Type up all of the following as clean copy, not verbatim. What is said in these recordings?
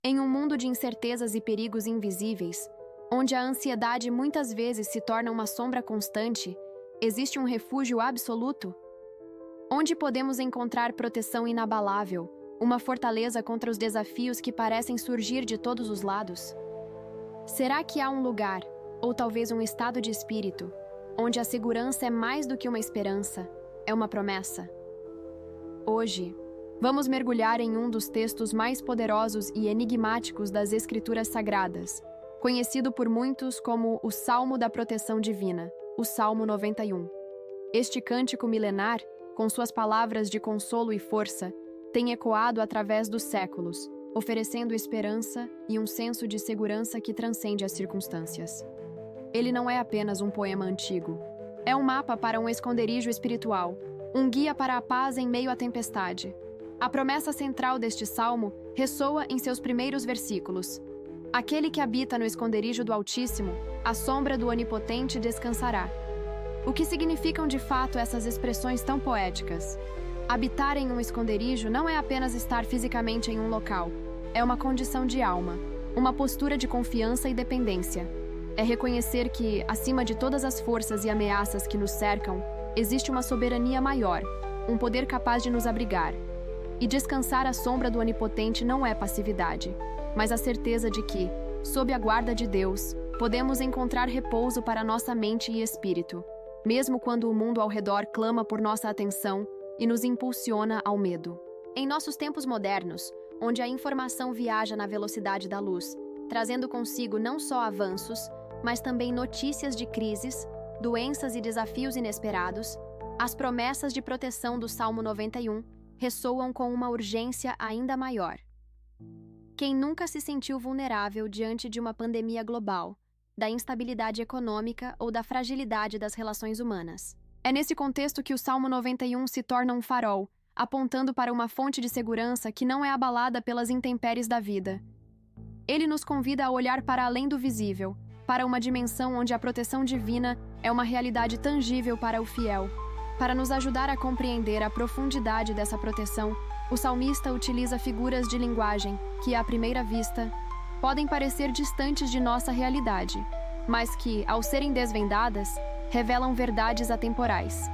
Em um mundo de incertezas e perigos invisíveis, onde a ansiedade muitas vezes se torna uma sombra constante, existe um refúgio absoluto? Onde podemos encontrar proteção inabalável, uma fortaleza contra os desafios que parecem surgir de todos os lados? Será que há um lugar, ou talvez um estado de espírito, onde a segurança é mais do que uma esperança, é uma promessa? Hoje, vamos mergulhar em um dos textos mais poderosos e enigmáticos das Escrituras Sagradas, conhecido por muitos como o Salmo da Proteção Divina, o Salmo 91. Este cântico milenar, com suas palavras de consolo e força, tem ecoado através dos séculos, oferecendo esperança e um senso de segurança que transcende as circunstâncias. Ele não é apenas um poema antigo. É um mapa para um esconderijo espiritual, um guia para a paz em meio à tempestade. A promessa central deste salmo ressoa em seus primeiros versículos. Aquele que habita no esconderijo do Altíssimo, à sombra do Onipotente descansará. O que significam de fato essas expressões tão poéticas? Habitar em um esconderijo não é apenas estar fisicamente em um local. É uma condição de alma, uma postura de confiança e dependência. É reconhecer que, acima de todas as forças e ameaças que nos cercam, existe uma soberania maior, um poder capaz de nos abrigar. E descansar à sombra do Onipotente não é passividade, mas a certeza de que, sob a guarda de Deus, podemos encontrar repouso para nossa mente e espírito, mesmo quando o mundo ao redor clama por nossa atenção e nos impulsiona ao medo. Em nossos tempos modernos, onde a informação viaja na velocidade da luz, trazendo consigo não só avanços, mas também notícias de crises, doenças e desafios inesperados, as promessas de proteção do Salmo 91 ressoam com uma urgência ainda maior. Quem nunca se sentiu vulnerável diante de uma pandemia global, da instabilidade econômica ou da fragilidade das relações humanas? É nesse contexto que o Salmo 91 se torna um farol, apontando para uma fonte de segurança que não é abalada pelas intempéries da vida. Ele nos convida a olhar para além do visível, para uma dimensão onde a proteção divina é uma realidade tangível para o fiel. Para nos ajudar a compreender a profundidade dessa proteção, o salmista utiliza figuras de linguagem que, à primeira vista, podem parecer distantes de nossa realidade, mas que, ao serem desvendadas, revelam verdades atemporais.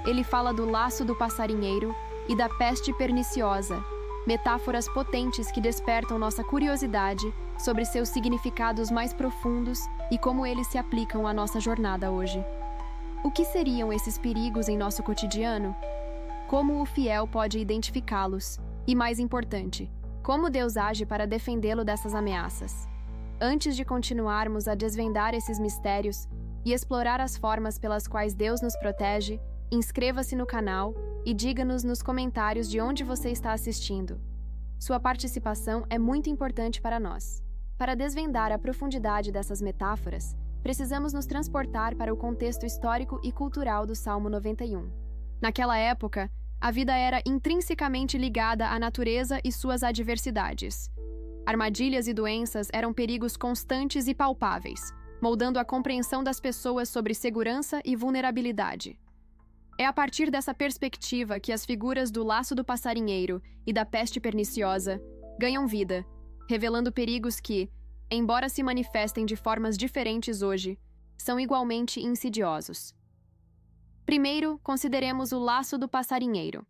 Ele fala do laço do passarinheiro e da peste perniciosa, metáforas potentes que despertam nossa curiosidade sobre seus significados mais profundos e como eles se aplicam à nossa jornada hoje. O que seriam esses perigos em nosso cotidiano? Como o fiel pode identificá-los? E, mais importante, como Deus age para defendê-lo dessas ameaças? Antes de continuarmos a desvendar esses mistérios e explorar as formas pelas quais Deus nos protege, inscreva-se no canal e diga-nos nos comentários de onde você está assistindo. Sua participação é muito importante para nós. Para desvendar a profundidade dessas metáforas, precisamos nos transportar para o contexto histórico e cultural do Salmo 91. Naquela época, a vida era intrinsecamente ligada à natureza e suas adversidades. Armadilhas e doenças eram perigos constantes e palpáveis, moldando a compreensão das pessoas sobre segurança e vulnerabilidade. É a partir dessa perspectiva que as figuras do laço do passarinheiro e da peste perniciosa ganham vida, revelando perigos que, embora se manifestem de formas diferentes hoje, são igualmente insidiosos. Primeiro, consideremos o laço do passarinheiro.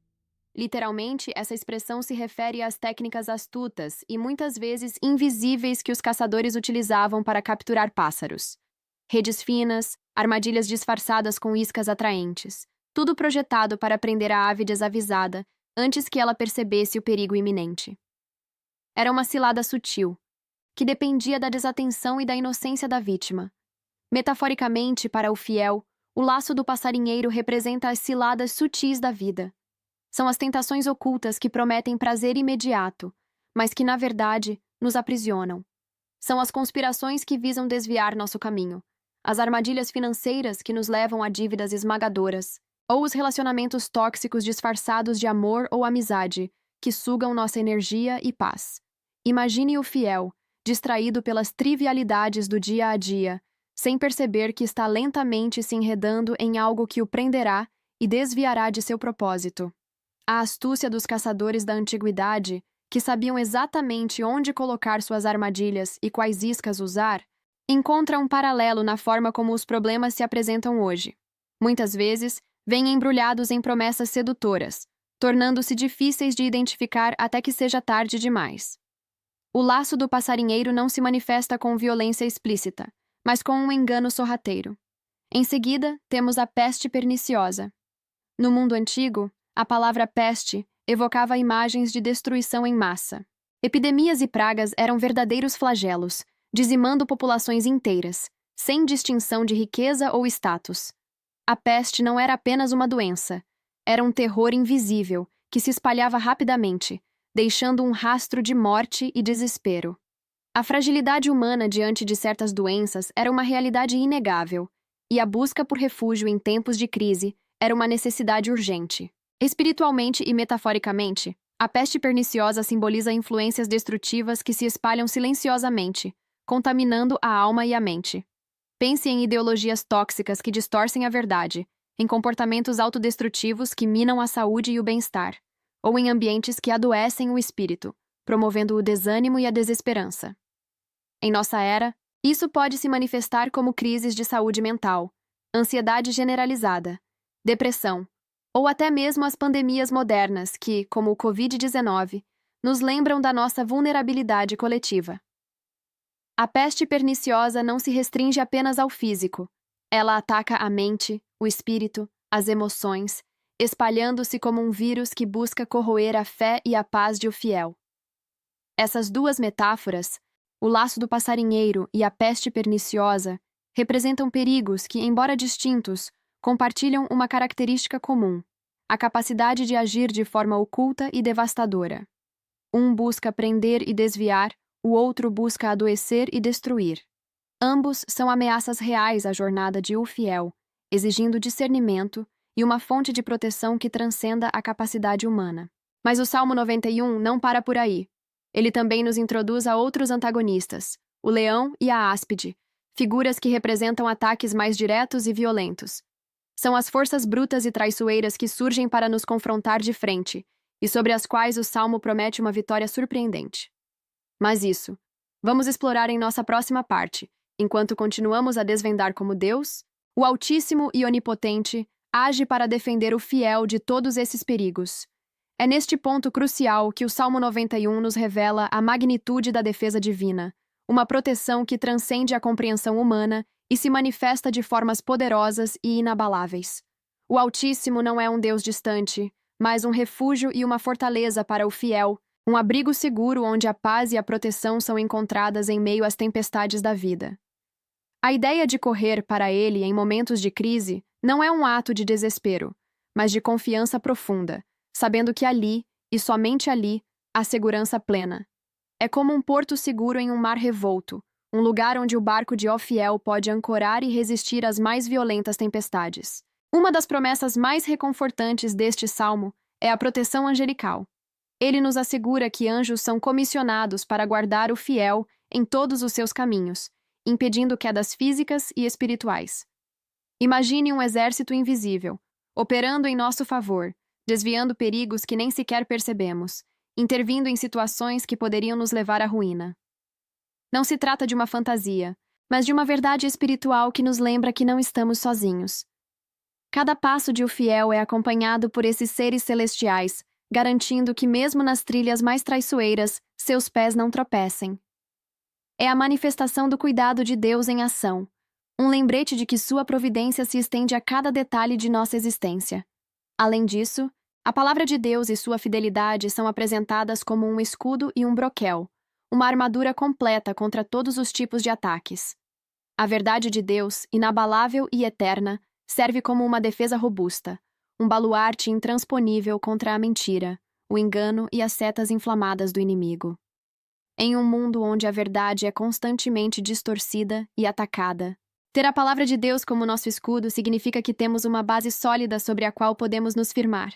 Literalmente, essa expressão se refere às técnicas astutas e muitas vezes invisíveis que os caçadores utilizavam para capturar pássaros. Redes finas, armadilhas disfarçadas com iscas atraentes, tudo projetado para prender a ave desavisada antes que ela percebesse o perigo iminente. Era uma cilada sutil, que dependia da desatenção e da inocência da vítima. Metaforicamente, para o fiel, o laço do passarinheiro representa as ciladas sutis da vida. São as tentações ocultas que prometem prazer imediato, mas que, na verdade, nos aprisionam. São as conspirações que visam desviar nosso caminho, as armadilhas financeiras que nos levam a dívidas esmagadoras, ou os relacionamentos tóxicos disfarçados de amor ou amizade, que sugam nossa energia e paz. Imagine o fiel, distraído pelas trivialidades do dia a dia, sem perceber que está lentamente se enredando em algo que o prenderá e desviará de seu propósito. A astúcia dos caçadores da antiguidade, que que sabiam exatamente onde colocar suas armadilhas e quais iscas usar, encontra um paralelo na forma como os problemas se apresentam hoje. Muitas vezes, vêm embrulhados em promessas sedutoras, tornando-se difíceis de identificar até que seja tarde demais. O laço do passarinheiro não se manifesta com violência explícita, mas com um engano sorrateiro. Em seguida, temos a peste perniciosa. No mundo antigo, a palavra peste evocava imagens de destruição em massa. Epidemias e pragas eram verdadeiros flagelos, dizimando populações inteiras, sem distinção de riqueza ou status. A peste não era apenas uma doença, era um terror invisível que se espalhava rapidamente, deixando um rastro de morte e desespero. A fragilidade humana diante de certas doenças era uma realidade inegável, e a busca por refúgio em tempos de crise era uma necessidade urgente. Espiritualmente e metaforicamente, a peste perniciosa simboliza influências destrutivas que se espalham silenciosamente, contaminando a alma e a mente. Pense em ideologias tóxicas que distorcem a verdade, em comportamentos autodestrutivos que minam a saúde e o bem-estar, ou em ambientes que adoecem o espírito, promovendo o desânimo e a desesperança. Em nossa era, isso pode se manifestar como crises de saúde mental, ansiedade generalizada, depressão, ou até mesmo as pandemias modernas que, como o Covid-19, nos lembram da nossa vulnerabilidade coletiva. A peste perniciosa não se restringe apenas ao físico. Ela ataca a mente, o espírito, as emoções, espalhando-se como um vírus que busca corroer a fé e a paz de o fiel. Essas duas metáforas, o laço do passarinheiro e a peste perniciosa, representam perigos que, embora distintos, compartilham uma característica comum: a capacidade de agir de forma oculta e devastadora. Um busca prender e desviar, o outro busca adoecer e destruir. Ambos são ameaças reais à jornada de o fiel, exigindo discernimento e uma fonte de proteção que transcenda a capacidade humana. Mas o Salmo 91 não para por aí. Ele também nos introduz a outros antagonistas, o leão e a áspide, figuras que representam ataques mais diretos e violentos. São as forças brutas e traiçoeiras que surgem para nos confrontar de frente, e sobre as quais o Salmo promete uma vitória surpreendente. Mas isso, vamos explorar em nossa próxima parte, enquanto continuamos a desvendar como Deus, o Altíssimo e Onipotente, age para defender o fiel de todos esses perigos. É neste ponto crucial que o Salmo 91 nos revela a magnitude da defesa divina, uma proteção que transcende a compreensão humana e se manifesta de formas poderosas e inabaláveis. O Altíssimo não é um Deus distante, mas um refúgio e uma fortaleza para o fiel, um abrigo seguro onde a paz e a proteção são encontradas em meio às tempestades da vida. A ideia de correr para ele em momentos de crise não é um ato de desespero, mas de confiança profunda, sabendo que ali, e somente ali, há segurança plena. É como um porto seguro em um mar revolto, um lugar onde o barco de ó fiel pode ancorar e resistir às mais violentas tempestades. Uma das promessas mais reconfortantes deste salmo é a proteção angelical. Ele nos assegura que anjos são comissionados para guardar o fiel em todos os seus caminhos, impedindo quedas físicas e espirituais. Imagine um exército invisível, operando em nosso favor, desviando perigos que nem sequer percebemos, intervindo em situações que poderiam nos levar à ruína. Não se trata de uma fantasia, mas de uma verdade espiritual que nos lembra que não estamos sozinhos. Cada passo de o fiel é acompanhado por esses seres celestiais, garantindo que mesmo nas trilhas mais traiçoeiras, seus pés não tropecem. É a manifestação do cuidado de Deus em ação, um lembrete de que sua providência se estende a cada detalhe de nossa existência. Além disso, a palavra de Deus e sua fidelidade são apresentadas como um escudo e um broquel, uma armadura completa contra todos os tipos de ataques. A verdade de Deus, inabalável e eterna, serve como uma defesa robusta, um baluarte intransponível contra a mentira, o engano e as setas inflamadas do inimigo. Em um mundo onde a verdade é constantemente distorcida e atacada, ter a palavra de Deus como nosso escudo significa que temos uma base sólida sobre a qual podemos nos firmar,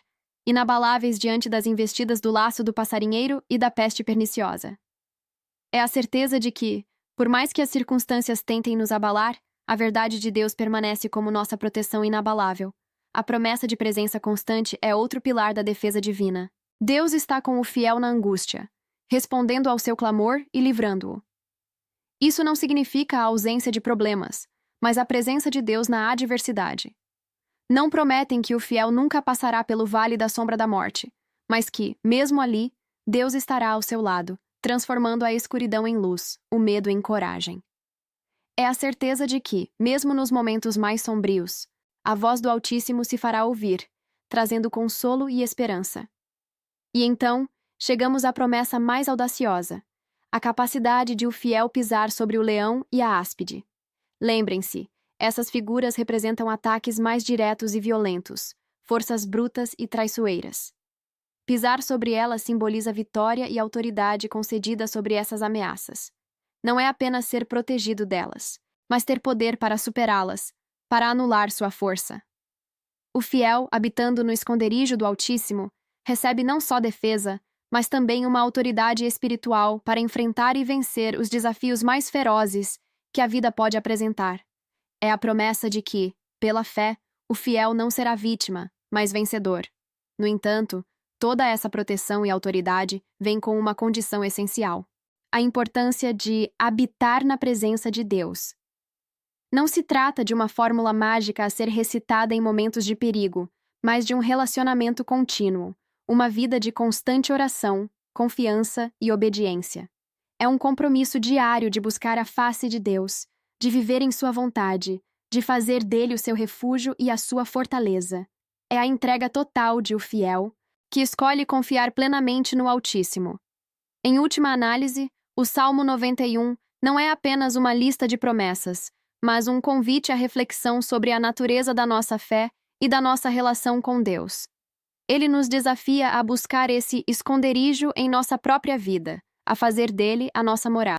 inabaláveis diante das investidas do laço do passarinheiro e da peste perniciosa. É a certeza de que, por mais que as circunstâncias tentem nos abalar, a verdade de Deus permanece como nossa proteção inabalável. A promessa de presença constante é outro pilar da defesa divina. Deus está com o fiel na angústia, respondendo ao seu clamor e livrando-o. Isso não significa a ausência de problemas, mas a presença de Deus na adversidade. Não prometem que o fiel nunca passará pelo vale da sombra da morte, mas que, mesmo ali, Deus estará ao seu lado, transformando a escuridão em luz, o medo em coragem. É a certeza de que, mesmo nos momentos mais sombrios, a voz do Altíssimo se fará ouvir, trazendo consolo e esperança. E então, chegamos à promessa mais audaciosa, a capacidade de o fiel pisar sobre o leão e a áspide. Lembrem-se, essas figuras representam ataques mais diretos e violentos, forças brutas e traiçoeiras. Pisar sobre elas simboliza vitória e autoridade concedida sobre essas ameaças. Não é apenas ser protegido delas, mas ter poder para superá-las, para anular sua força. O fiel, habitando no esconderijo do Altíssimo, recebe não só defesa, mas também uma autoridade espiritual para enfrentar e vencer os desafios mais ferozes que a vida pode apresentar. É a promessa de que, pela fé, o fiel não será vítima, mas vencedor. No entanto, toda essa proteção e autoridade vem com uma condição essencial: a importância de habitar na presença de Deus. Não se trata de uma fórmula mágica a ser recitada em momentos de perigo, mas de um relacionamento contínuo, uma vida de constante oração, confiança e obediência. É um compromisso diário de buscar a face de Deus, de viver em sua vontade, de fazer dele o seu refúgio e a sua fortaleza. É a entrega total de o fiel, que escolhe confiar plenamente no Altíssimo. Em última análise, o Salmo 91 não é apenas uma lista de promessas, mas um convite à reflexão sobre a natureza da nossa fé e da nossa relação com Deus. Ele nos desafia a buscar esse esconderijo em nossa própria vida, a fazer dele a nossa morada.